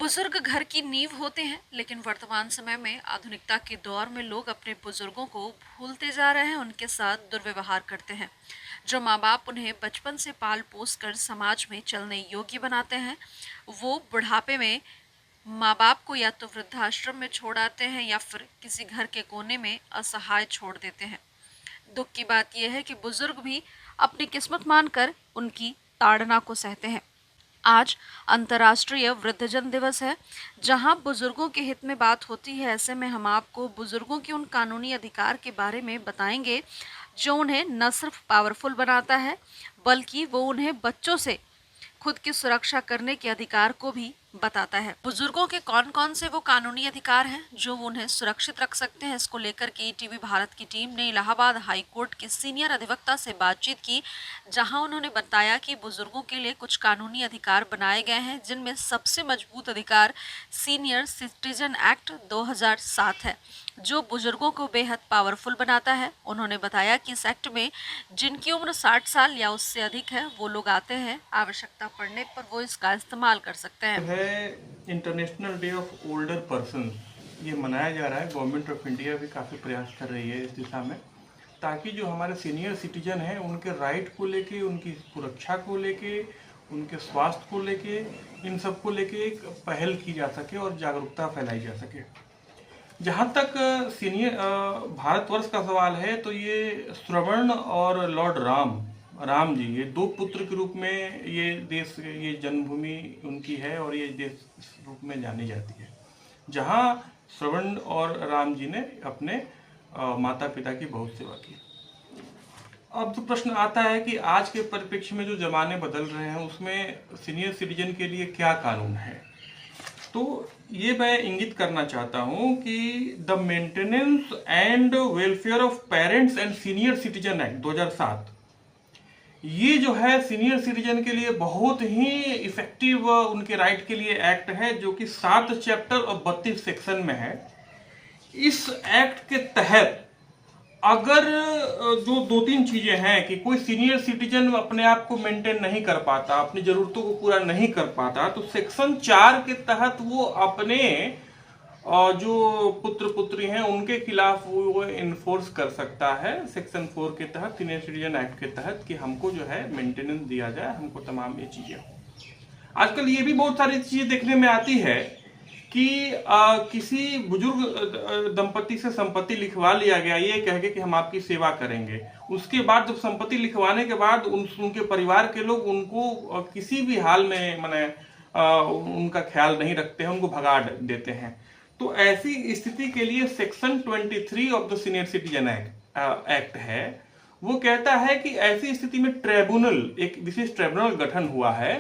बुजुर्ग घर की नींव होते हैं, लेकिन वर्तमान समय में आधुनिकता के दौर में लोग अपने बुजुर्गों को भूलते जा रहे हैं, उनके साथ दुर्व्यवहार करते हैं। जो माँ बाप उन्हें बचपन से पाल पोस कर समाज में चलने योग्य बनाते हैं, वो बुढ़ापे में माँ बाप को या तो वृद्धाश्रम में छोड़ आते हैं या फिर किसी घर के कोने में असहाय छोड़ देते हैं। दुख की बात यह है कि बुजुर्ग भी अपनी किस्मत मानकर उनकी ताड़ना को सहते हैं। आज अंतर्राष्ट्रीय वृद्धजन दिवस है, जहां बुजुर्गों के हित में बात होती है। ऐसे में हम आपको बुजुर्गों के उन कानूनी अधिकार के बारे में बताएंगे जो उन्हें न सिर्फ पावरफुल बनाता है, बल्कि वो उन्हें बच्चों से खुद की सुरक्षा करने के अधिकार को भी बताता है। बुजुर्गों के कौन कौन से वो कानूनी अधिकार हैं जो उन्हें सुरक्षित रख सकते हैं, इसको लेकर के टीवी भारत की टीम ने इलाहाबाद हाई कोर्ट के सीनियर अधिवक्ता से बातचीत की, जहां उन्होंने बताया कि बुजुर्गों के लिए कुछ कानूनी अधिकार बनाए गए हैं, जिनमें सबसे मजबूत अधिकार सीनियर सिटीजन एक्ट 2007 है, जो बुजुर्गों को बेहद पावरफुल बनाता है। उन्होंने बताया कि इस एक्ट में जिनकी उम्र 60 साल या उससे अधिक है, वो लोग आते हैं, आवश्यकता पड़ने पर वो इसका इस्तेमाल कर सकते हैं। International day of older person ये मनाया जा रहा है। गवर्नमेंट ऑफ इंडिया भी काफ़ी प्रयास कर रही है इस दिशा में, ताकि जो हमारे सीनियर सिटीजन हैं उनके राइट को लेके, उनकी सुरक्षा को लेके, उनके स्वास्थ्य को लेके, इन सब को लेके एक पहल की जा सके और जागरूकता फैलाई जा सके। जहाँ तक सीनियर भारतवर्ष का सवाल है, तो ये श्रवण और लॉर्ड राम जी, ये दो पुत्र के रूप में ये देश, ये जन्मभूमि उनकी है और ये देश इस रूप में जानी जाती है, जहाँ श्रवण और राम जी ने अपने माता पिता की बहुत सेवा की। अब तो प्रश्न आता है कि आज के परिप्रेक्ष्य में जो जमाने बदल रहे हैं, उसमें सीनियर सिटीजन के लिए क्या कानून है। तो ये मैं इंगित करना चाहता हूं कि the maintenance and welfare of parents and senior citizen act 2007, ये जो है सीनियर सिटीजन के लिए बहुत ही इफेक्टिव उनके राइट के लिए एक्ट है, जो कि 7 चैप्टर और 32 सेक्शन में है। इस एक्ट के तहत अगर जो 2-3 चीजें हैं कि कोई सीनियर सिटीजन अपने आप को मेंटेन नहीं कर पाता, अपनी जरूरतों को पूरा नहीं कर पाता, तो सेक्शन 4 के तहत वो अपने जो पुत्र पुत्री हैं उनके खिलाफ वो इन्फोर्स कर सकता है। सेक्शन 4 के तहत, सीनियर सिटीजन एक्ट के तहत, कि हमको जो है मेंटेनेंस दिया जाए, हमको तमाम ये चीजें। आजकल ये भी बहुत सारी चीजें देखने में आती है कि किसी बुजुर्ग दंपति से संपत्ति लिखवा लिया गया, ये कह के कि हम आपकी सेवा करेंगे। उसके बाद जब संपत्ति लिखवाने के बाद उनके परिवार के लोग उनको किसी भी हाल में माने उनका ख्याल नहीं रखते हैं, उनको भगा देते हैं। तो ऐसी स्थिति के लिए section 23 of the senior citizen act है, वो कहता है कि ऐसी स्थिति में ट्रिब्यूनल, एक विशेष ट्रिब्यूनल गठन हुआ है,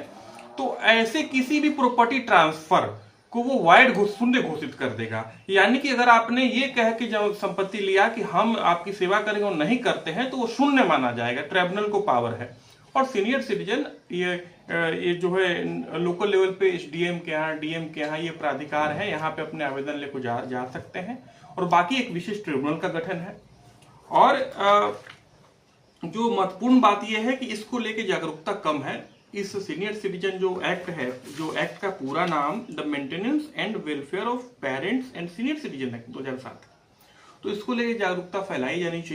तो ऐसे किसी भी प्रॉपर्टी ट्रांसफर को वो वाइड शून्य घोषित कर देगा। यानी कि अगर आपने ये कह के जब संपत्ति लिया कि हम आपकी सेवा करेंगे और नहीं करते हैं, तो वो शून्य माना जाएगा। ट्रिब्यूनल को पावर है। और सीनियर सिटीजन ये जो है लोकल लेवल पे एसडीएम के यहाँ, डीएम के यहाँ ये प्राधिकार है, यहाँ पे अपने आवेदन लेकर जा सकते हैं। और बाकी एक विशेष ट्रिब्यूनल का गठन है। और जो महत्वपूर्ण बात यह है कि इसको लेके जागरूकता कम है। इस सीनियर सिटीजन जो एक्ट है, जो एक्ट का पूरा नाम the maintenance and welfare of parents and senior citizen act 2007, तो इसको लेके जागरूकता फैलाई जानी चाहिए।